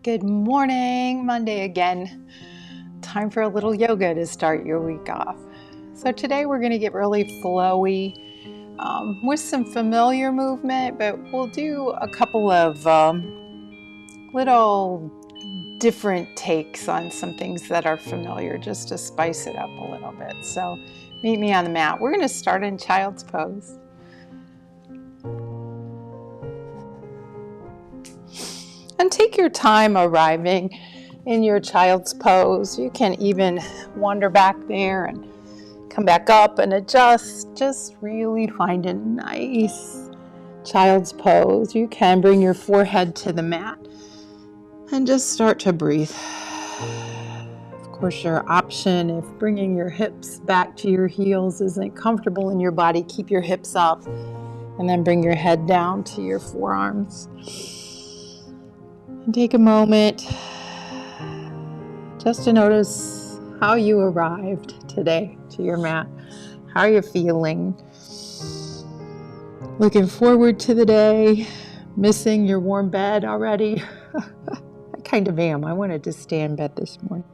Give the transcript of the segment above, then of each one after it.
Good morning, Monday again. Time for a little yoga to start your week off. So today we're going to get really flowy with some familiar movement, but we'll do a couple of little different takes on some things that are familiar just to spice it up a little bit. So meet me on the mat. We're going to start in child's pose. And take your time arriving in your child's pose. You can even wander back there and come back up and adjust. Just really find a nice child's pose. You can bring your forehead to the mat and just start to breathe. Of course, your option, if bringing your hips back to your heels isn't comfortable in your body, keep your hips up and then bring your head down to your forearms. And take a moment just to notice how you arrived today to your mat. How are you feeling? Looking forward to the day? Missing your warm bed already? I kind of am. I wanted to stay in bed this morning.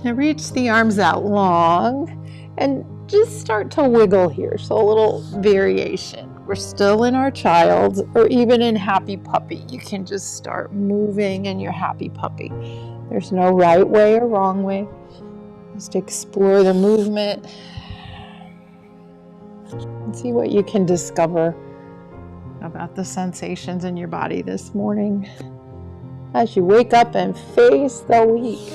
Now reach the arms out long and just start to wiggle here. So a little variation. We're still in our child or even in happy puppy. You can just start moving in your happy puppy. There's no right way or wrong way. Just explore the movement and see what you can discover about the sensations in your body this morning as you wake up and face the week,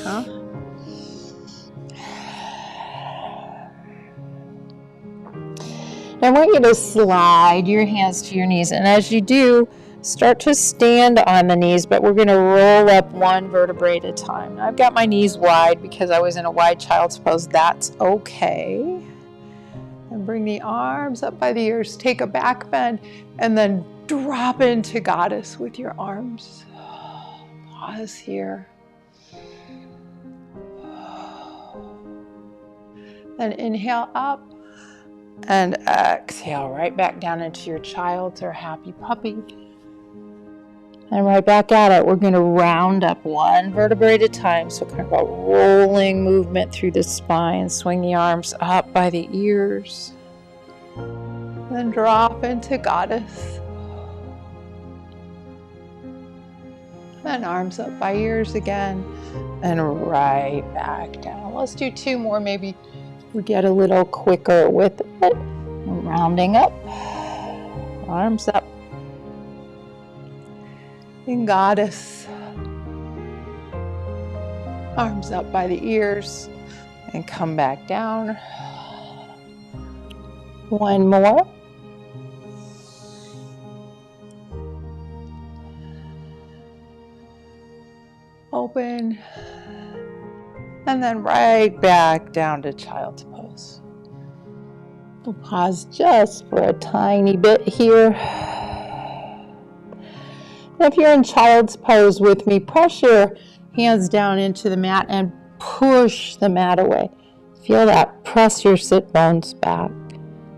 I want you to slide your hands to your knees, and as you do, start to stand on the knees, but we're going to roll up one vertebrae at a time. Now, I've got my knees wide because I was in a wide child's pose. That's okay. And bring the arms up by the ears. Take a back bend, and then drop into goddess with your arms. Pause here. Then inhale up. And exhale right back down into your child's or happy puppy. And right back at it. We're going to round up one vertebrae at a time. So kind of a rolling movement through the spine. Swing the arms up by the ears. Then drop into goddess. And arms up by ears again. And right back down. Let's do two more maybe. We get a little quicker with it. Rounding up, arms up. In goddess, arms up by the ears, and come back down. One more. Open. And then right back down to child's pose. We'll pause just for a tiny bit here. If you're in child's pose with me, press your hands down into the mat and push the mat away. Feel that. Press your sit bones back.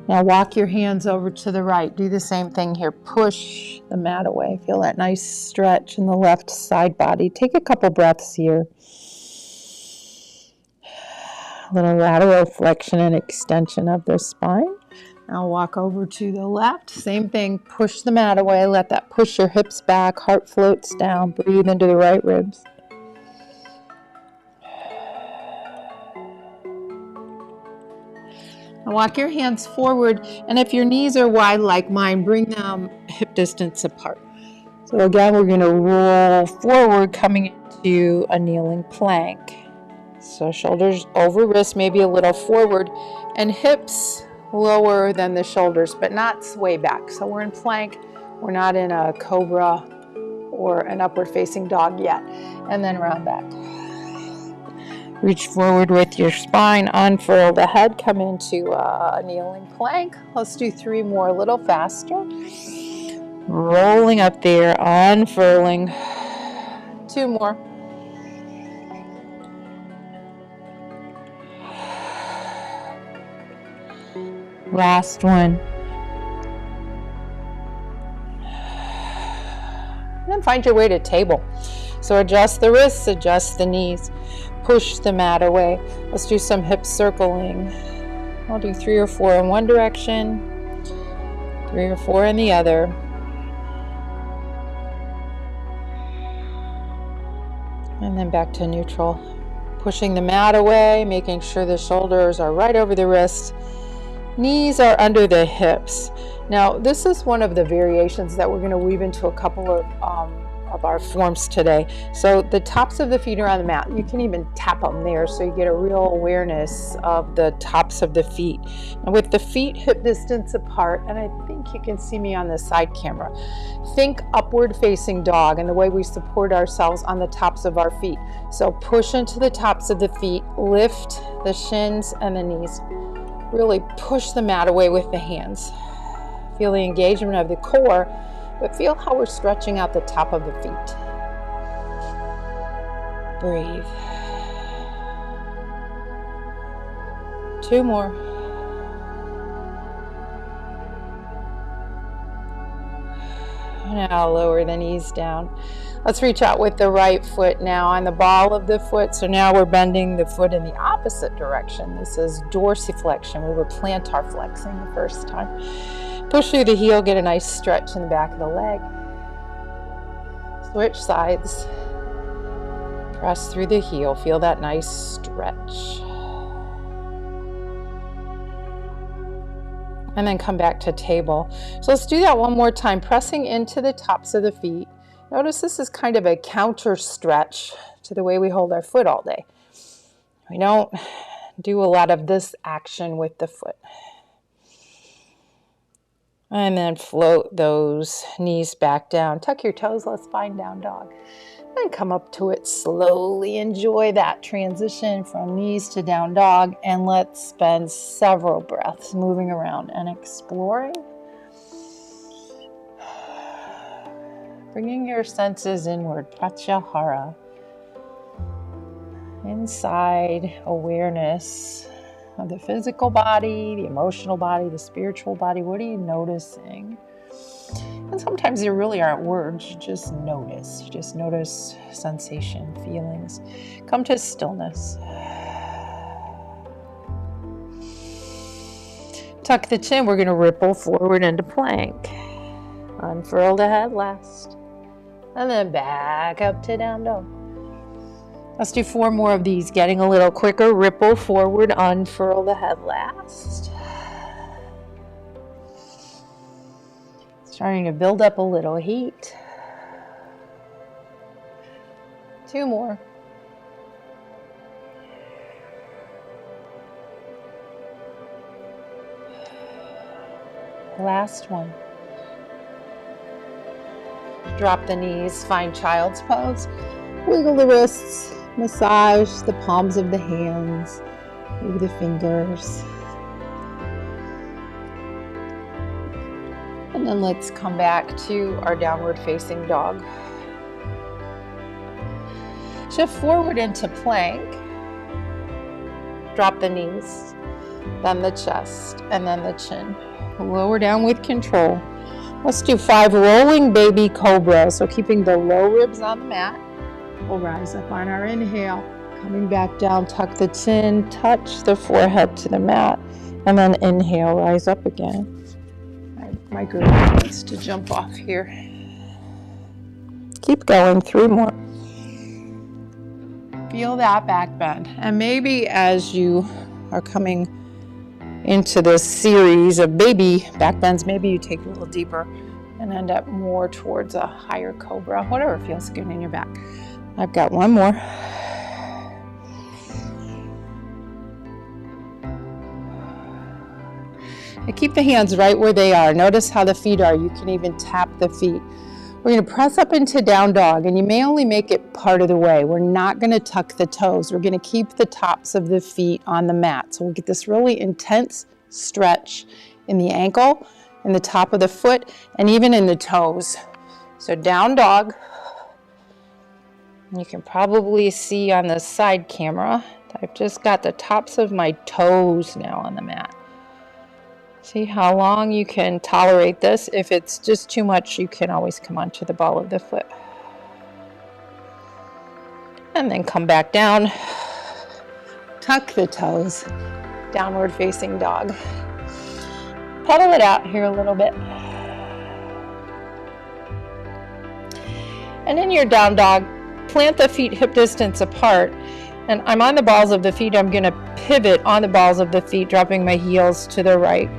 Now walk your hands over to the right. Do the same thing here. Push the mat away. Feel that nice stretch in the left side body. Take a couple breaths here. A little lateral flexion and extension of the spine. Now walk over to the left. Same thing. Push the mat away. Let that push your hips back. Heart floats down. Breathe into the right ribs. Now walk your hands forward. And if your knees are wide like mine, bring them hip distance apart. So again, we're going to roll forward, coming into a kneeling plank. So shoulders over wrists, maybe a little forward, and hips lower than the shoulders, but not sway back. So we're in plank. We're not in a Cobra or an upward facing dog yet. And then round back. Reach forward with your spine, unfurl the head, come into a kneeling plank. Let's do three more, a little faster. Rolling up there, unfurling. Two more. Last one. And then find your way to table. So adjust the wrists, adjust the knees, push the mat away. Let's do some hip circling. I'll do 3 or 4 in one direction, 3 or 4 in the other. And then back to neutral. Pushing the mat away, making sure the shoulders are right over the wrists. Knees are under the hips. Now, this is one of the variations that we're going to weave into a couple of our forms today. So the tops of the feet are on the mat. You can even tap them there so you get a real awareness of the tops of the feet. And with the feet hip distance apart, and I think you can see me on the side camera, think upward facing dog and the way we support ourselves on the tops of our feet. So push into the tops of the feet, lift the shins and the knees. Really push the mat away with the hands. Feel the engagement of the core, but feel how we're stretching out the top of the feet. Breathe. 2 more. Now lower the knees down. Let's reach out with the right foot now on the ball of the foot. So now we're bending the foot in the opposite direction. This is dorsiflexion. We were plantar flexing the first time. Push through the heel, get a nice stretch in the back of the leg. Switch sides. Press through the heel. Feel that nice stretch. And then come back to table. So let's do that one more time, pressing into the tops of the feet. Notice this is kind of a counter stretch to the way we hold our foot all day. We don't do a lot of this action with the foot. And then float those knees back down. Tuck your toes, let's find down dog. And come up to it slowly. Enjoy that transition from knees to down dog. And let's spend several breaths moving around and exploring. Bringing your senses inward, pratyahara. Inside awareness of the physical body, the emotional body, the spiritual body. What are you noticing? And sometimes there really aren't words, you just notice. You just notice sensation, feelings. Come to stillness. Tuck the chin, we're going to ripple forward into plank. Unfurl the head last. And then back up to down dog. Let's do 4 more of these, getting a little quicker. Ripple forward, unfurl the head last. Starting to build up a little heat. 2 more. Last one. Drop the knees, find child's pose. Wiggle the wrists, massage the palms of the hands, move the fingers. And then let's come back to our downward facing dog. Shift forward into plank. Drop the knees, then the chest, and then the chin. Lower down with control. Let's do 5 rolling baby cobra. So keeping the low ribs on the mat. We'll rise up on our inhale. Coming back down, tuck the chin, touch the forehead to the mat, and then inhale, rise up again. My girl wants to jump off here. Keep going, 3 more. Feel that back bend. And maybe as you are coming into this series of baby back bends, maybe you take it a little deeper and end up more towards a higher cobra, whatever feels good in your back. I've got 1 more. And keep the hands right where they are. Notice how the feet are. You can even tap the feet. We're going to press up into down dog, and you may only make it part of the way. We're not going to tuck the toes. We're going to keep the tops of the feet on the mat. So we'll get this really intense stretch in the ankle, in the top of the foot, and even in the toes. So down dog. You can probably see on the side camera, I've just got the tops of my toes now on the mat. See how long you can tolerate this. If it's just too much, you can always come onto the ball of the foot. And then come back down. Tuck the toes. Downward facing dog. Pedal it out here a little bit. And in your down dog, plant the feet hip distance apart. And I'm on the balls of the feet. I'm going to pivot on the balls of the feet, dropping my heels to the right.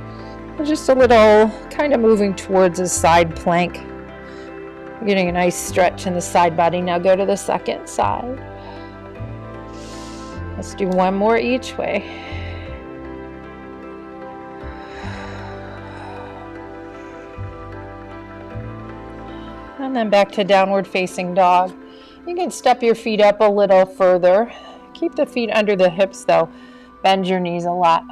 Just a little kind of moving towards a side plank. Getting a nice stretch in the side body. Now go to the second side. Let's do one more each way. And then back to downward facing dog. You can step your feet up a little further. Keep the feet under the hips though. Bend your knees a lot.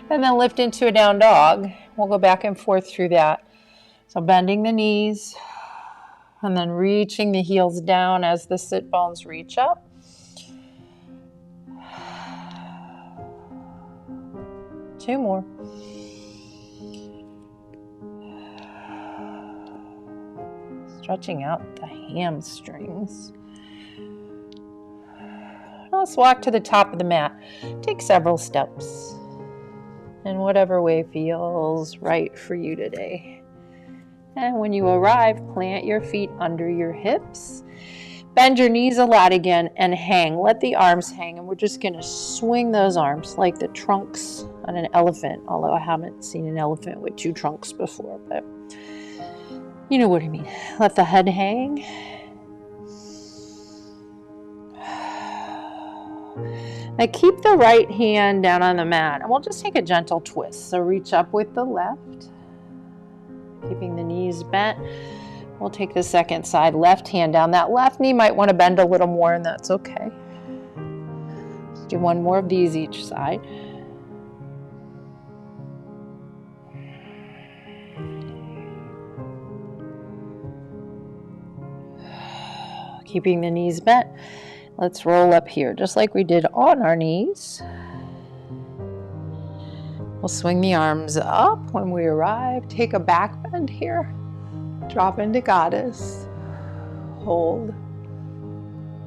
And then lift into a down dog. We'll go back and forth through that. So bending the knees and then reaching the heels down as the sit bones reach up. Two more. Stretching out the hamstrings. Let's walk to the top of the mat. Take several steps in whatever way feels right for you today. And when you arrive, plant your feet under your hips. Bend your knees a lot again and hang. Let the arms hang. And we're just going to swing those arms like the trunks on an elephant. Although I haven't seen an elephant with two trunks before, but you know what I mean. Let the head hang. Now keep the right hand down on the mat. And we'll just take a gentle twist. So reach up with the left. Keeping the knees bent. We'll take the second side, left hand down. That left knee might want to bend a little more, and that's okay. Let's do one more of these each side. Keeping the knees bent. Let's roll up here, just like we did on our knees. We'll swing the arms up when we arrive. Take a back bend here. Drop into goddess. Hold.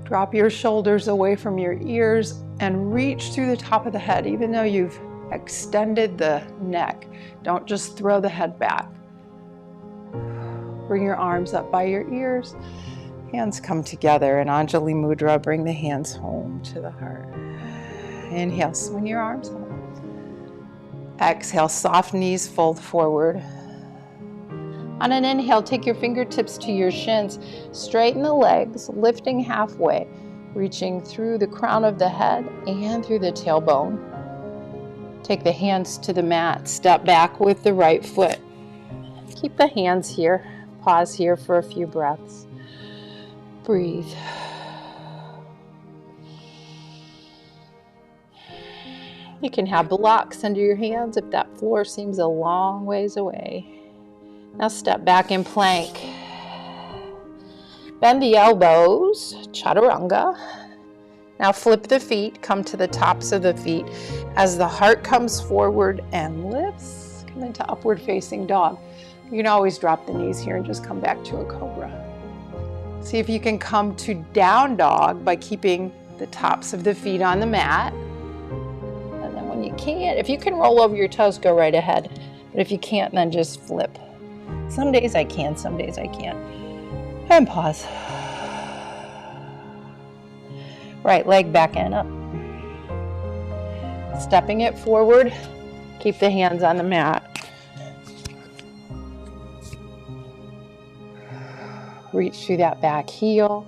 Drop your shoulders away from your ears and reach through the top of the head, even though you've extended the neck. Don't just throw the head back. Bring your arms up by your ears. Hands come together in Anjali Mudra. Bring the hands home to the heart. Inhale, swing your arms up. Exhale, soft knees fold forward. On an inhale, take your fingertips to your shins. Straighten the legs, lifting halfway, reaching through the crown of the head and through the tailbone. Take the hands to the mat. Step back with the right foot. Keep the hands here. Pause here for a few breaths. Breathe. You can have blocks under your hands if that floor seems a long ways away. Now step back in plank. Bend the elbows, Chaturanga. Now flip the feet, come to the tops of the feet as the heart comes forward and lifts. Come into upward facing dog. You can always drop the knees here and just come back to a cobra. See if you can come to down dog by keeping the tops of the feet on the mat. And then when you can't, if you can roll over your toes, go right ahead. But if you can't, then just flip. Some days I can, some days I can't. And pause. Right leg back and up. Stepping it forward. Keep the hands on the mat. Reach through that back heel.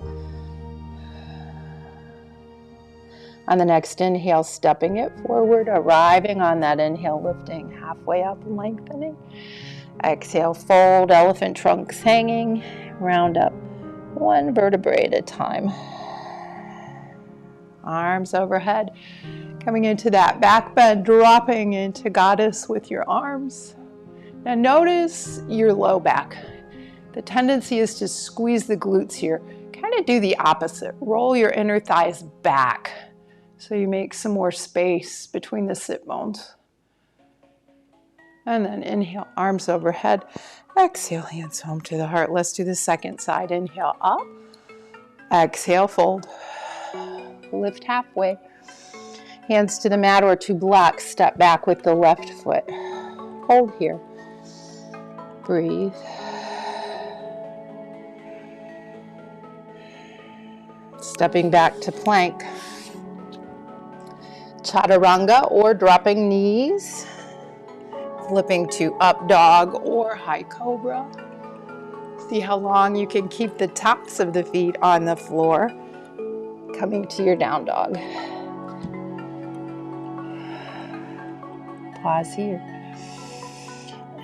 On the next inhale, stepping it forward, arriving on that inhale, lifting halfway up and lengthening. Exhale, fold, elephant trunks hanging, round up one vertebrae at a time. Arms overhead, coming into that back bend, dropping into goddess with your arms. Now notice your low back. The tendency is to squeeze the glutes here. Kind of do the opposite. Roll your inner thighs back so you make some more space between the sit bones. And then inhale, arms overhead. Exhale, hands home to the heart. Let's do the second side. Inhale up. Exhale, fold. Lift halfway. Hands to the mat or to blocks. Step back with the left foot. Hold here. Breathe. Stepping back to plank. Chaturanga or dropping knees. Flipping to up dog or high cobra. See how long you can keep the tops of the feet on the floor. Coming to your down dog. Pause here.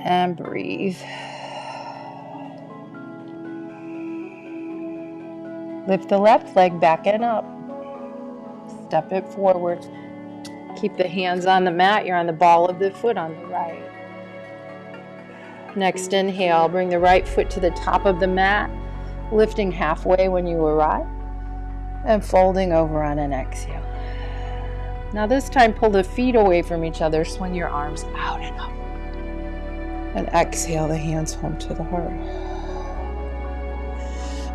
And breathe. Lift the left leg back and up. Step it forward. Keep the hands on the mat. You're on the ball of the foot on the right. Next inhale, bring the right foot to the top of the mat, lifting halfway when you arrive, and folding over on an exhale. Now this time, pull the feet away from each other, swing your arms out and up. And exhale, the hands home to the heart.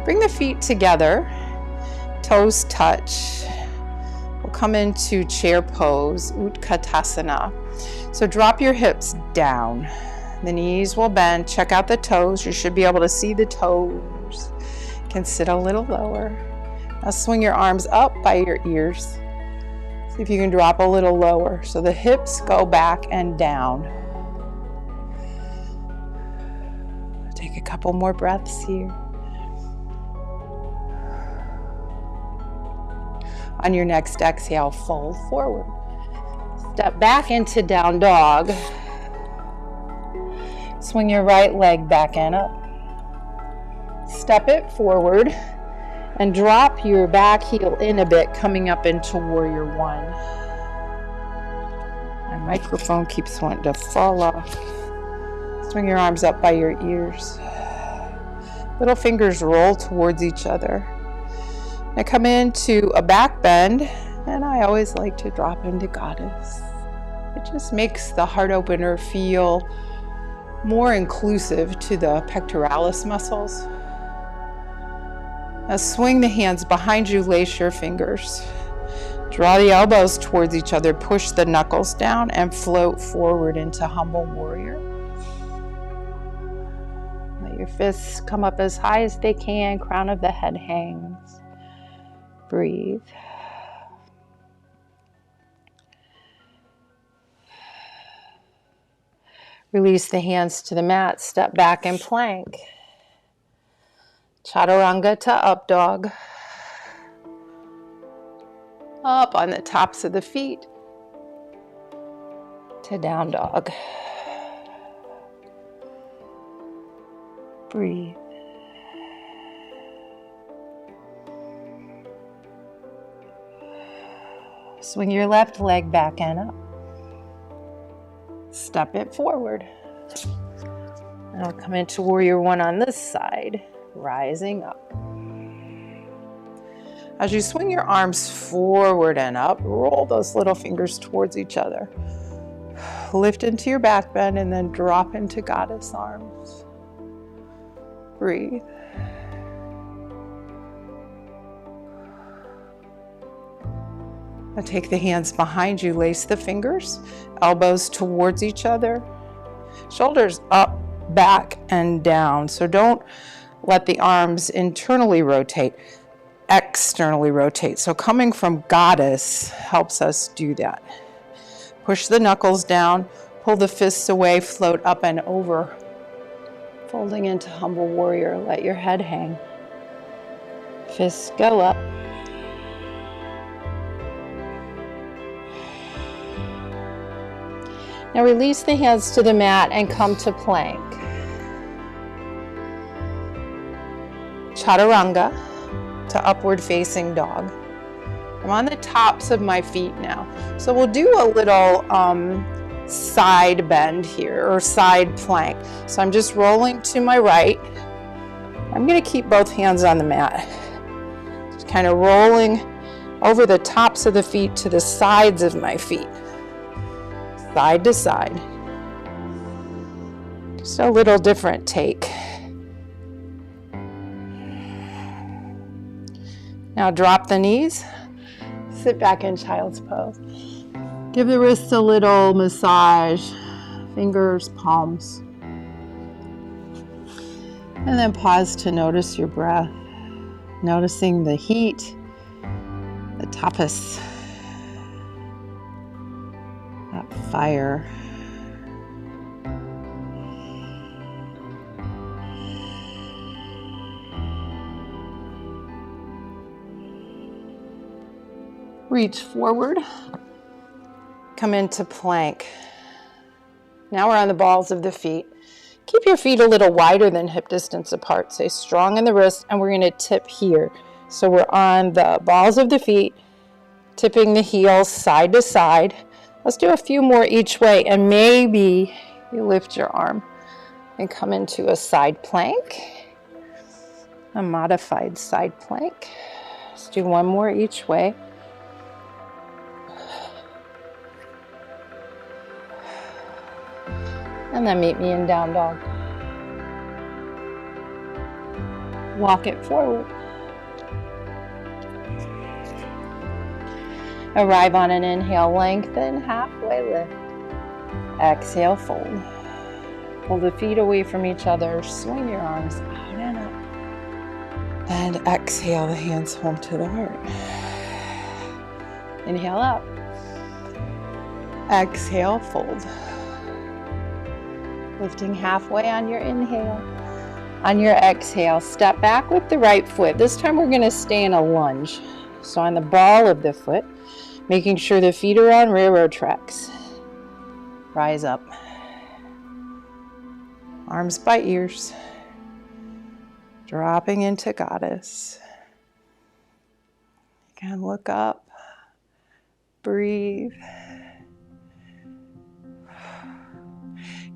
Bring the feet together, toes touch. We'll come into chair pose, Utkatasana. So drop your hips down. The knees will bend. Check out the toes. You should be able to see the toes. You can sit a little lower. Now swing your arms up by your ears. See if you can drop a little lower. So the hips go back and down. Take a couple more breaths here. On your next exhale, fold forward. Step back into down dog. Swing your right leg back and up. Step it forward and drop your back heel in a bit, coming up into warrior one. My microphone keeps wanting to fall off. Swing your arms up by your ears. Little fingers roll towards each other. Now come into a back bend, and I always like to drop into goddess. It just makes the heart opener feel more inclusive to the pectoralis muscles. Now swing the hands behind you, lace your fingers. Draw the elbows towards each other, push the knuckles down, and float forward into humble warrior. Let your fists come up as high as they can, crown of the head hangs. Breathe. Release the hands to the mat, step back and plank. Chaturanga to up dog. Up on the tops of the feet to down dog. Breathe. Swing your left leg back and up. Step it forward. Now come into warrior one on this side, rising up. As you swing your arms forward and up, roll those little fingers towards each other. Lift into your back bend and then drop into goddess arms. Breathe. Now take the hands behind you, lace the fingers, elbows towards each other, shoulders up, back, and down. So don't let the arms internally rotate, externally rotate. So coming from goddess helps us do that. Push the knuckles down, pull the fists away, float up and over. Folding into humble warrior, let your head hang. Fists go up. Now release the hands to the mat and come to plank. Chaturanga to upward facing dog. I'm on the tops of my feet now. So we'll do a little side bend here, or side plank. So I'm just rolling to my right. I'm going to keep both hands on the mat. Just kind of rolling over the tops of the feet to the sides of my feet. Side to side. Just a little different take. Now drop the knees, sit back in child's pose. Give the wrists a little massage, fingers, palms. And then pause to notice your breath, noticing the heat, the tapas, that fire. Reach forward, come into plank. Now we're on the balls of the feet. Keep your feet a little wider than hip distance apart. Stay strong in the wrist, and we're going to tip here. So we're on the balls of the feet, tipping the heels side to side. Let's do a few more each way, and maybe you lift your arm and come into a side plank, a modified side plank. Let's do one more each way. And then meet me in down dog. Walk it forward. Arrive on an inhale, lengthen, halfway lift. Exhale, fold. Pull the feet away from each other, swing your arms out and up. And exhale, the hands home to the heart. Inhale up. Exhale, fold. Lifting halfway on your inhale. On your exhale, step back with the right foot. This time we're going to stay in a lunge. So on the ball of the foot, making sure the feet are on railroad tracks. Rise up. Arms by ears. Dropping into goddess. Again, look up. Breathe.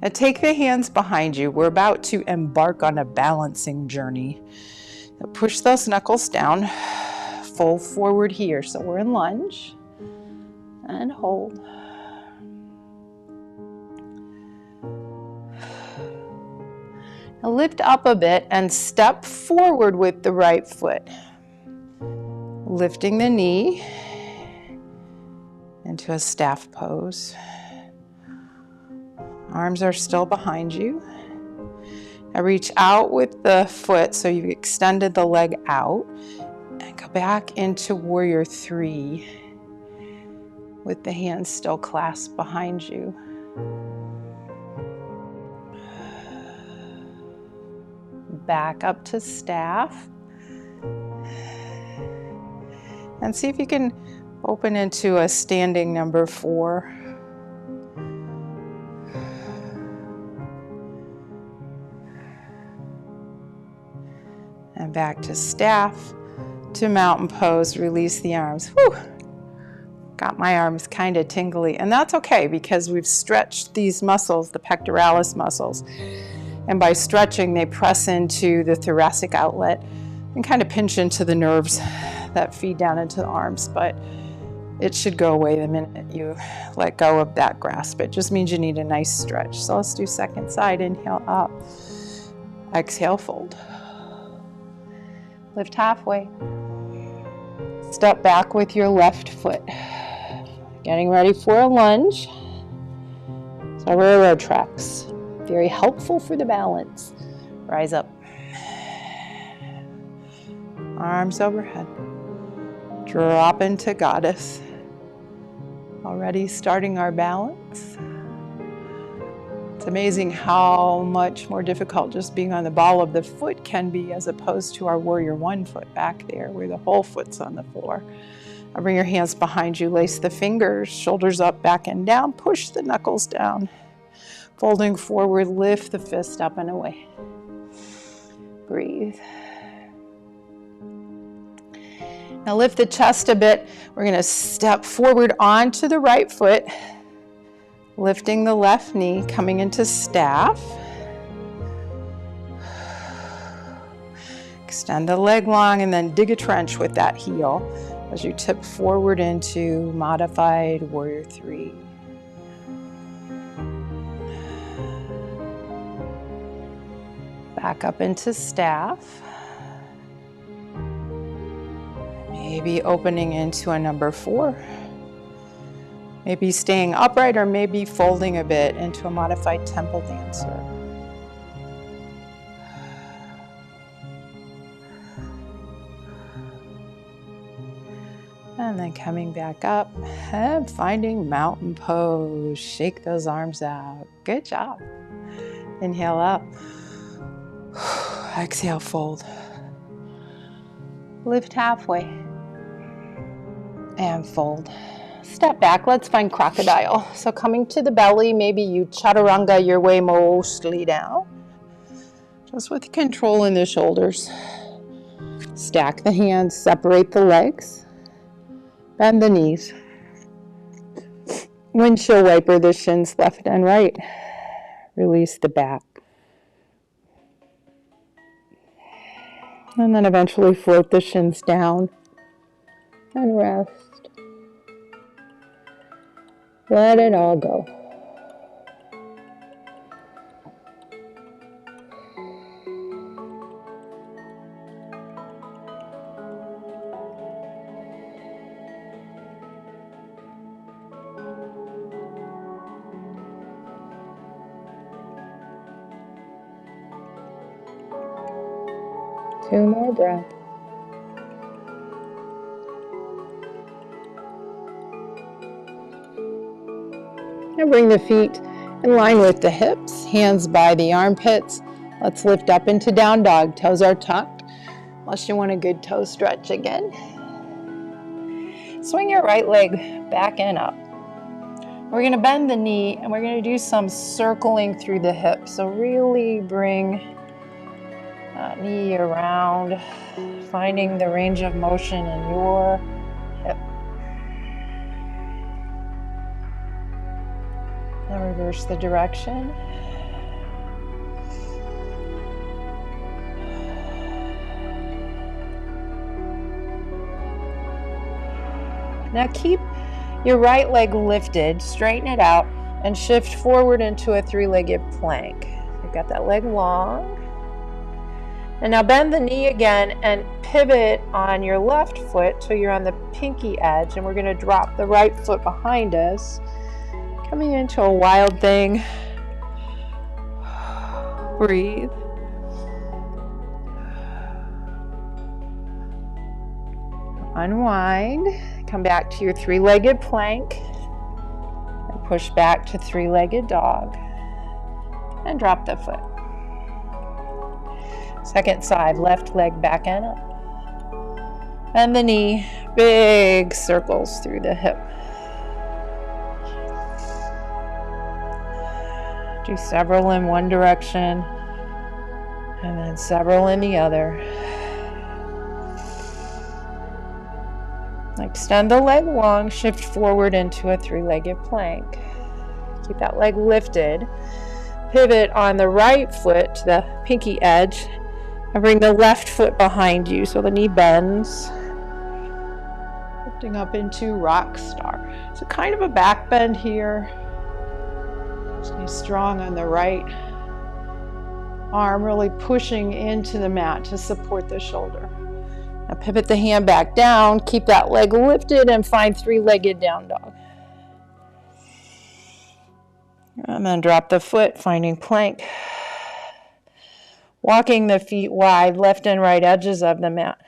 Now take the hands behind you. We're about to embark on a balancing journey. Now push those knuckles down. Fold forward here. So we're in lunge. And hold. Now lift up a bit and step forward with the right foot. Lifting the knee into a staff pose. Arms are still behind you. Now reach out with the foot so you've extended the leg out. And go back into warrior three with the hands still clasped behind you. Back up to staff. And see if you can open into a standing number 4. And back to staff, to mountain pose, release the arms. Whew. Got my arms kind of tingly, and that's okay because we've stretched these muscles, the pectoralis muscles. And by stretching, they press into the thoracic outlet and kind of pinch into the nerves that feed down into the arms. But it should go away the minute you let go of that grasp. It just means you need a nice stretch. So let's do second side. Inhale up. Exhale, fold. Lift halfway. Step back with your left foot. Getting ready for a lunge. So railroad tracks. Very helpful for the balance. Rise up. Arms overhead. Drop into goddess. Already starting our balance. It's amazing how much more difficult just being on the ball of the foot can be as opposed to our warrior one foot back there where the whole foot's on the floor. Now bring your hands behind you, lace the fingers, shoulders up, back and down, push the knuckles down. Folding forward, lift the fist up and away. Breathe. Now lift the chest a bit. We're going to step forward onto the right foot. Lifting the left knee, coming into staff. Extend the leg long and then dig a trench with that heel as you tip forward into modified warrior three. Back up into staff. Maybe opening into a number 4. Maybe staying upright or maybe folding a bit into a modified temple dancer. And then coming back up and finding mountain pose. Shake those arms out. Good job. Inhale up. Exhale, fold. Lift halfway. And fold. Step back. Let's find crocodile. So coming to the belly, maybe you chaturanga your way mostly down. Just with control in the shoulders. Stack the hands, separate the legs. Bend the knees. Windshield wiper the shins left and right. Release the back. And then eventually float the shins down and rest. Let it all go. Two more breaths. And bring the feet in line with the hips, hands by the armpits. Let's lift up into down dog. Toes are tucked, unless you want a good toe stretch again. Swing your right leg back and up. We're going to bend the knee and we're going to do some circling through the hips. So really bring that knee around, finding the range of motion in your hip. Now reverse the direction. Now keep your right leg lifted, straighten it out, and shift forward into a 3-legged plank. You've got that leg long. And now bend the knee again and pivot on your left foot till you're on the pinky edge, and we're going to drop the right foot behind us, coming into a wild thing. Breathe. Unwind. Come back to your 3-legged plank and push back to 3-legged dog and drop the foot. Second side, left leg back and up. And the knee, big circles through the hip. Do several in one direction and then several in the other. Extend the leg long, shift forward into a 3-legged plank. Keep that leg lifted. Pivot on the right foot to the pinky edge and bring the left foot behind you so the knee bends. Lifting up into rock star. So kind of a back bend here. Stay strong on the right arm, really pushing into the mat to support the shoulder. Now pivot the hand back down, keep that leg lifted and find 3-legged down dog. And then drop the foot, finding plank. Walking the feet wide, left and right edges of the mat.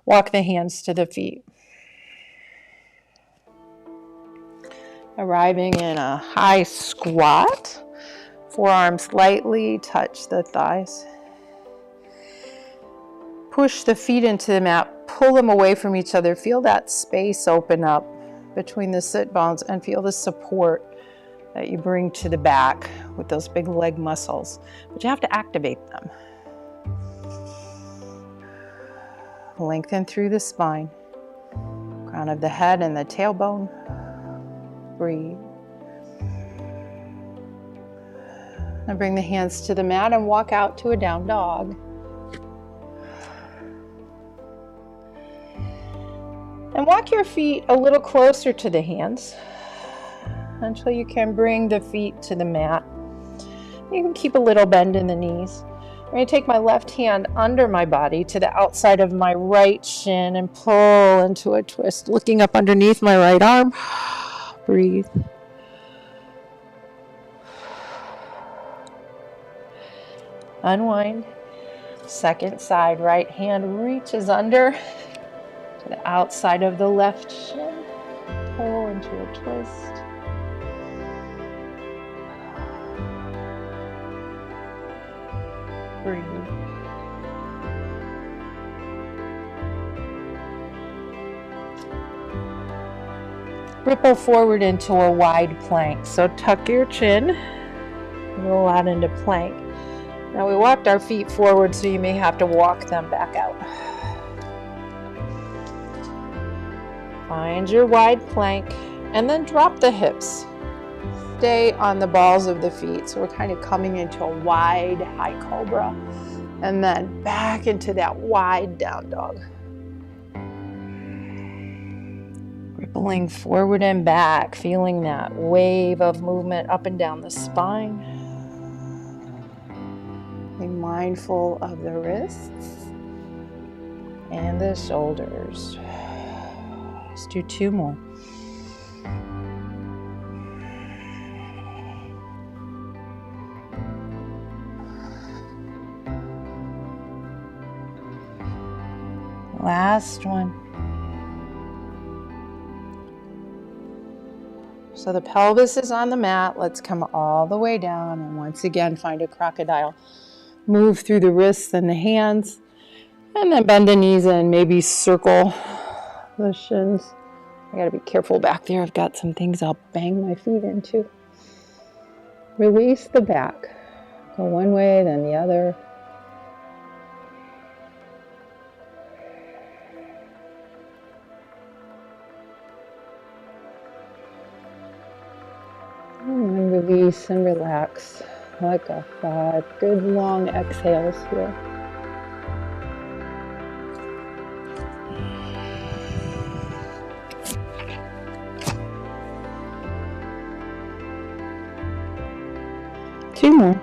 Walk the hands to the feet. Arriving in a high squat. Forearms lightly touch the thighs. Push the feet into the mat, pull them away from each other. Feel that space open up between the sit bones and feel the support that you bring to the back with those big leg muscles. But you have to activate them. Lengthen through the spine, crown of the head and the tailbone. Breathe. And bring the hands to the mat and walk out to a down dog. And walk your feet a little closer to the hands until you can bring the feet to the mat. You can keep a little bend in the knees. I'm going to take my left hand under my body to the outside of my right shin and pull into a twist, looking up underneath my right arm. Breathe. Unwind. Second side, right hand reaches under to the outside of the left shin. Pull into a twist. Breathe. Ripple forward into a wide plank. So tuck your chin, roll out into plank. Now we walked our feet forward, so you may have to walk them back out. Find your wide plank and then drop the hips. Stay on the balls of the feet. So we're kind of coming into a wide high cobra and then back into that wide down dog. Rippling forward and back, feeling that wave of movement up and down the spine. Be mindful of the wrists and the shoulders. Let's do 2 more. Last one. So the pelvis is on the mat. Let's come all the way down and once again find a crocodile. Move through the wrists and the hands, and then bend the knees and maybe circle the shins. I gotta be careful back there. I've got some things I'll bang my feet into. Release the back. Go one way, then the other. And then release and relax. Like a 5 good long exhales here. Two more.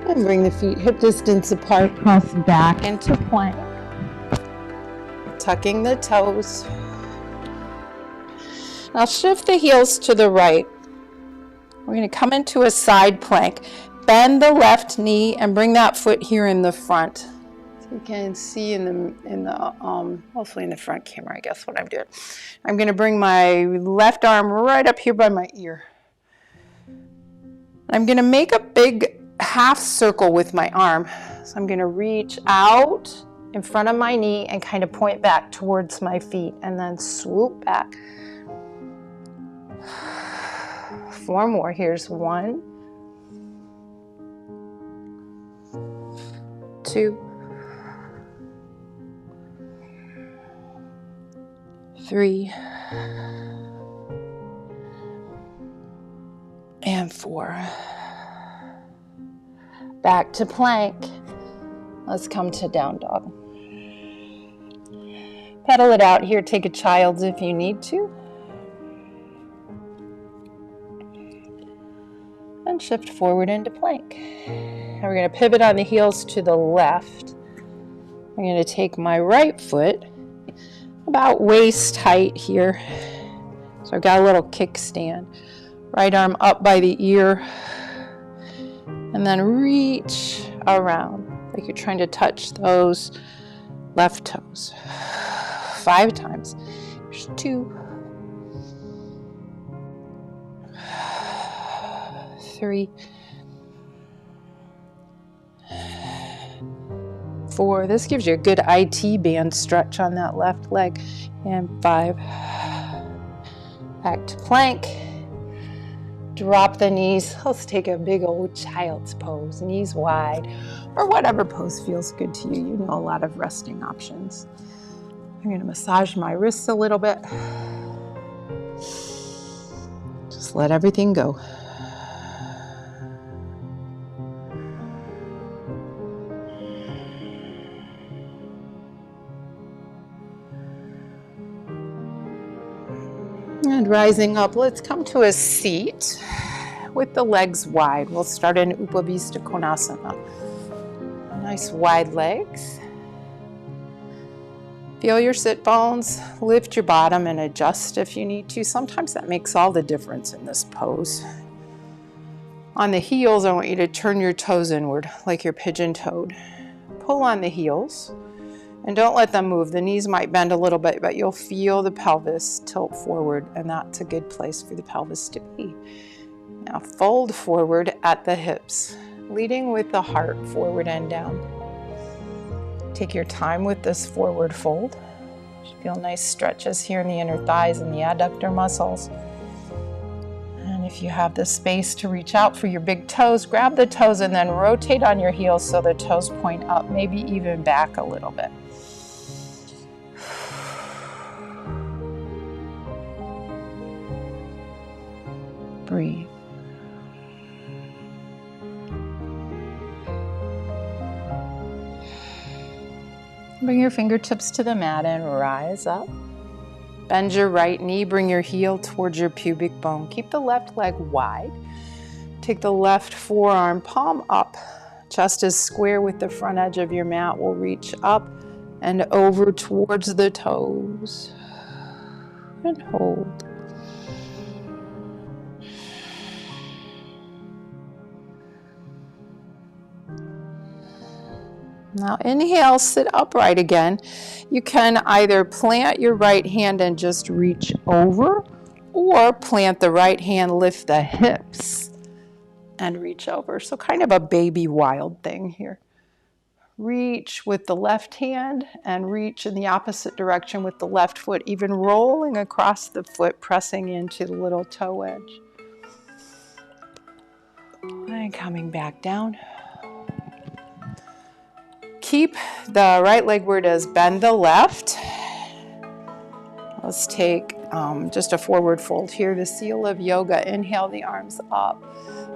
And bring the feet hip distance apart, press back into plank. Tucking the toes. Now shift the heels to the right. We're going to come into a side plank. Bend the left knee and bring that foot here in the front. So you can see in the hopefully in the front camera, I guess what I'm doing. I'm going to bring my left arm right up here by my ear. I'm going to make a big half circle with my arm. So I'm going to reach out in front of my knee and kind of point back towards my feet and then swoop back. 4 more. Here's 1, 2, 3, and 4. Back to plank. Let's come to down dog. Pedal it out here. Take a child's if you need to. And shift forward into plank. And we're going to pivot on the heels to the left. I'm going to take my right foot about waist height here. So I've got a little kickstand. Right arm up by the ear. And then reach around like you're trying to touch those left toes. 5 times. Here's 2, 3, 4. This gives you a good IT band stretch on that left leg. And 5. Back to plank. Drop the knees. Let's take a big old child's pose, knees wide, or whatever pose feels good to you. You know a lot of resting options. I'm going to massage my wrists a little bit. Just let everything go. And rising up, let's come to a seat with the legs wide. We'll start in Upavista Konasana. Nice wide legs. Feel your sit bones, lift your bottom and adjust if you need to. Sometimes that makes all the difference in this pose. On the heels, I want you to turn your toes inward like you're pigeon-toed. Pull on the heels and don't let them move. The knees might bend a little bit, but you'll feel the pelvis tilt forward, and that's a good place for the pelvis to be. Now fold forward at the hips, leading with the heart forward and down. Take your time with this forward fold. Feel nice stretches here in the inner thighs and the adductor muscles. And if you have the space to reach out for your big toes, grab the toes and then rotate on your heels so the toes point up, maybe even back a little bit. Breathe. Bring your fingertips to the mat and rise up. Bend your right knee, bring your heel towards your pubic bone. Keep the left leg wide. Take the left forearm, palm up. Chest is square with the front edge of your mat. We'll reach up and over towards the toes. And hold. Now inhale, sit upright again. You can either plant your right hand and just reach over, or plant the right hand, lift the hips, and reach over. So kind of a baby wild thing here. Reach with the left hand and reach in the opposite direction with the left foot, even rolling across the foot, pressing into the little toe edge. And coming back down. Keep the right leg where it is, bend the left. Let's take just a forward fold here, the seal of yoga. Inhale the arms up.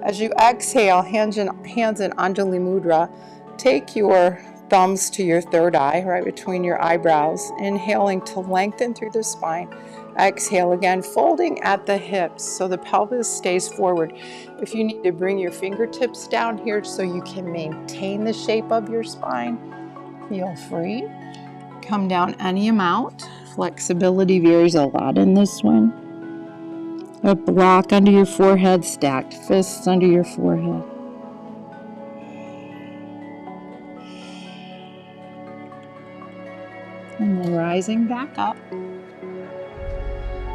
As you exhale, hands in Anjali Mudra, take your thumbs to your third eye, right between your eyebrows, inhaling to lengthen through the spine. Exhale again, folding at the hips so the pelvis stays forward. If you need to bring your fingertips down here so you can maintain the shape of your spine, feel free. Come down any amount. Flexibility varies a lot in this one. A block under your forehead, stacked fists under your forehead. And then rising back up.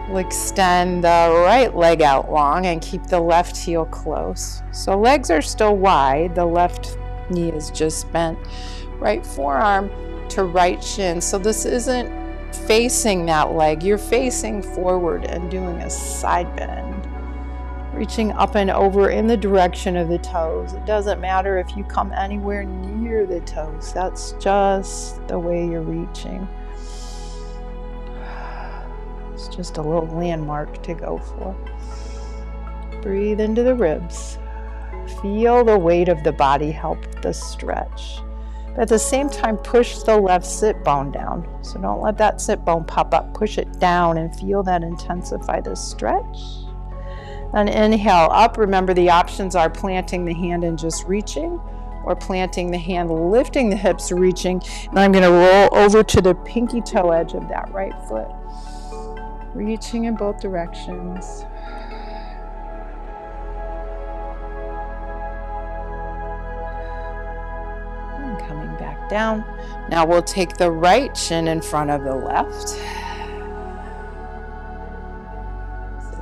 We'll extend the right leg out long and keep the left heel close. So legs are still wide, the left knee is just bent. Right forearm to right shin. So this isn't facing that leg, you're facing forward and doing a side bend. Reaching up and over in the direction of the toes. It doesn't matter if you come anywhere near the toes, that's just the way you're reaching. It's just a little landmark to go for. Breathe into the ribs. Feel the weight of the body help the stretch. But at the same time, push the left sit bone down. So don't let that sit bone pop up. Push it down and feel that intensify the stretch. Then inhale up. Remember the options are planting the hand and just reaching, or planting the hand, lifting the hips, reaching. And I'm going to roll over to the pinky toe edge of that right foot. Reaching in both directions. And coming back down. Now we'll take the right shin in front of the left. Sit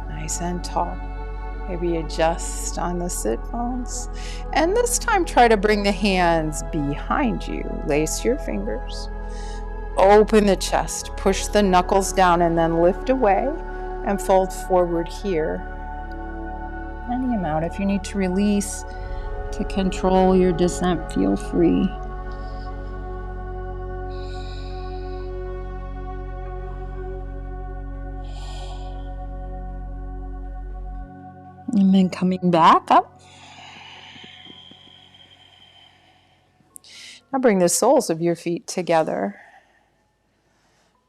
nice and tall. Maybe adjust on the sit bones. And this time try to bring the hands behind you. Lace your fingers. Open the chest, push the knuckles down and then lift away and fold forward here. Any amount. If you need to release to control your descent, feel free. And then coming back up. Now bring the soles of your feet together.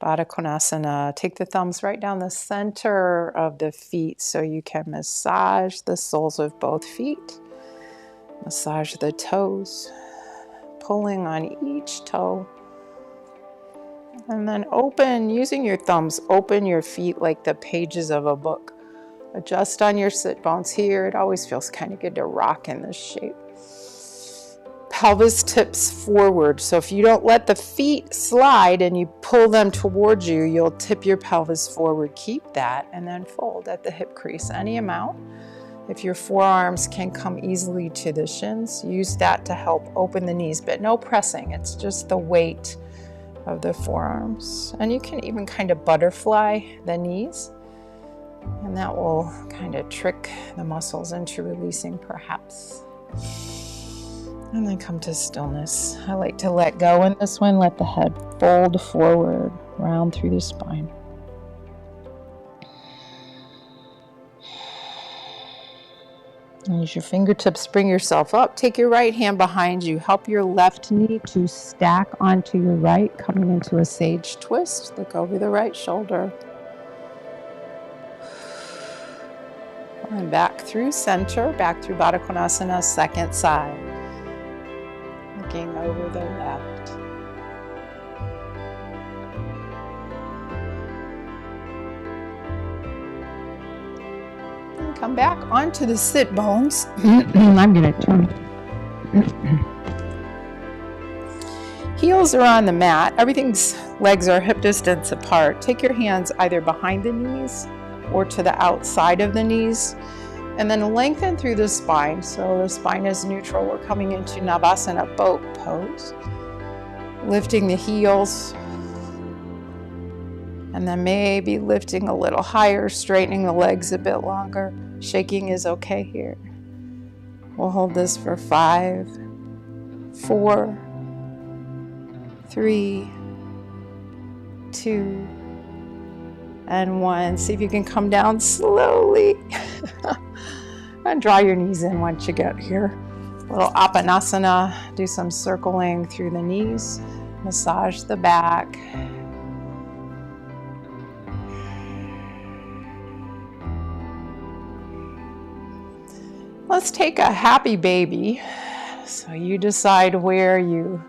Baddha Konasana. Take the thumbs right down the center of the feet so you can massage the soles of both feet. Massage the toes, pulling on each toe. And then open, using your thumbs, open your feet like the pages of a book. Adjust on your sit bones here. It always feels kind of good to rock in this shape. Pelvis tips forward. So if you don't let the feet slide and you pull them towards you, you'll tip your pelvis forward. Keep that and then fold at the hip crease any amount. If your forearms can come easily to the shins, use that to help open the knees, but no pressing. It's just the weight of the forearms. And you can even kind of butterfly the knees, and that will kind of trick the muscles into releasing perhaps. And then come to stillness. I like to let go in this one. Let the head fold forward, round through the spine. Use your fingertips, bring yourself up. Take your right hand behind you. Help your left knee to stack onto your right, coming into a sage twist. Look over the right shoulder. And back through center, back through Baddha Konasana, second side. Looking over the left. And come back onto the sit bones. I'm going to turn. Heels are on the mat. Everything's legs are hip distance apart. Take your hands either behind the knees or to the outside of the knees. And then lengthen through the spine. So the spine is neutral. We're coming into Navasana boat pose. Lifting the heels. And then maybe lifting a little higher, straightening the legs a bit longer. Shaking is okay here. We'll hold this for 5, 4, 3, 2, and 1. See if you can come down slowly. And draw your knees in once you get here. Little Apanasana. Do some circling through the knees. Massage the back. Let's take a happy baby. So you decide where you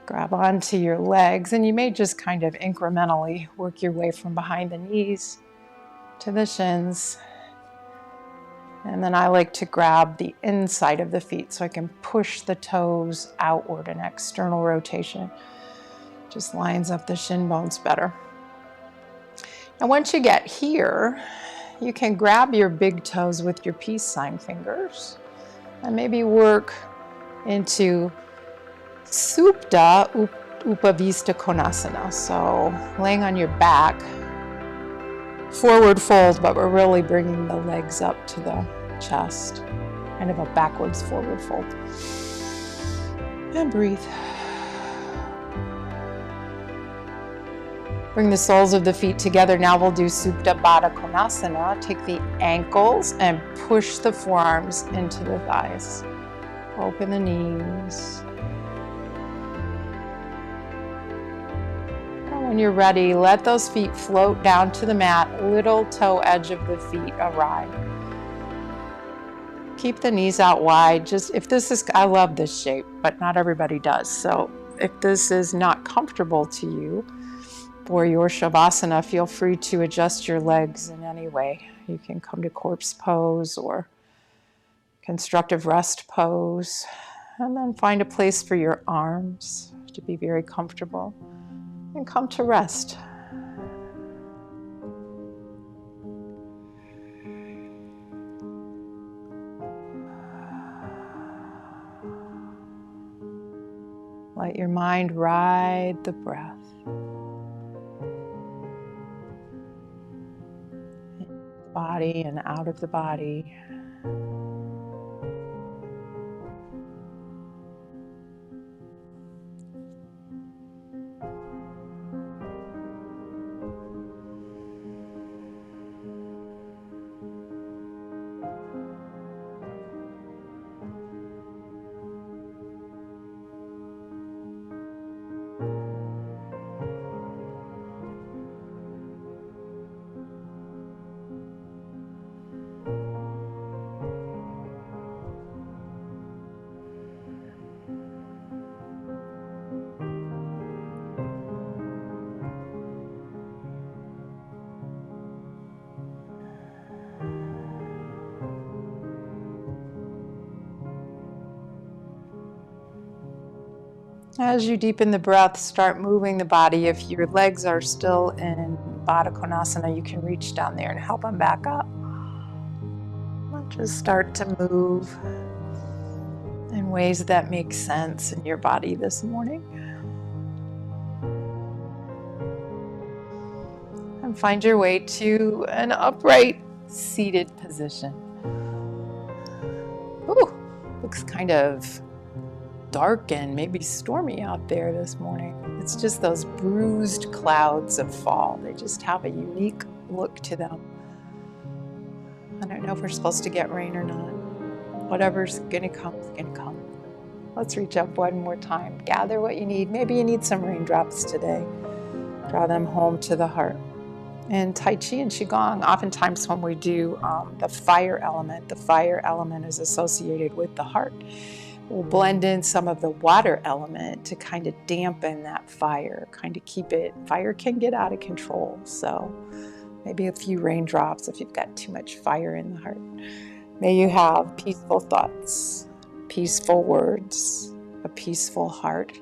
grab onto your legs, and you may just kind of incrementally work your way from behind the knees to the shins. And then I like to grab the inside of the feet so I can push the toes outward. An external rotation just lines up the shin bones better. And once you get here, you can grab your big toes with your peace sign fingers and maybe work into Supta Upavista Konasana. So laying on your back, forward fold, but we're really bringing the legs up to the chest. Kind of a backwards forward fold. And breathe. Bring the soles of the feet together. Now we'll do Supta Baddha Konasana. Take the ankles and push the forearms into the thighs. Open the knees. When you're ready, let those feet float down to the mat, little toe edge of the feet arrive. Keep the knees out wide. Just if this is, I love this shape, but not everybody does. So if this is not comfortable to you for your Shavasana, feel free to adjust your legs in any way. You can come to corpse pose or constructive rest pose, and then find a place for your arms to be very comfortable. And come to rest. Let your mind ride the breath. In the body and out of the body. As you deepen the breath, start moving the body. If your legs are still in Konasana, you can reach down there and help them back up. Just start to move in ways that make sense in your body this morning. And find your way to an upright seated position. Ooh, looks kind of dark and maybe stormy out there this morning. It's just those bruised clouds of fall. They just have a unique look to them. I don't know if we're supposed to get rain or not. Whatever's gonna come is gonna come. Let's reach up one more time. Gather what you need. Maybe you need some raindrops today. Draw them home to the heart. In Tai Chi and Qigong, oftentimes when we do the fire element is associated with the heart. We'll blend in some of the water element to kind of dampen that fire, kind of keep it, fire can get out of control. So maybe a few raindrops if you've got too much fire in the heart. May you have peaceful thoughts, peaceful words, a peaceful heart,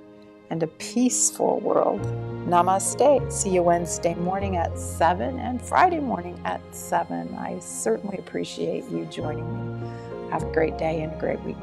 and a peaceful world. Namaste. See you Wednesday morning at 7 and Friday morning at 7. I certainly appreciate you joining me. Have a great day and a great week.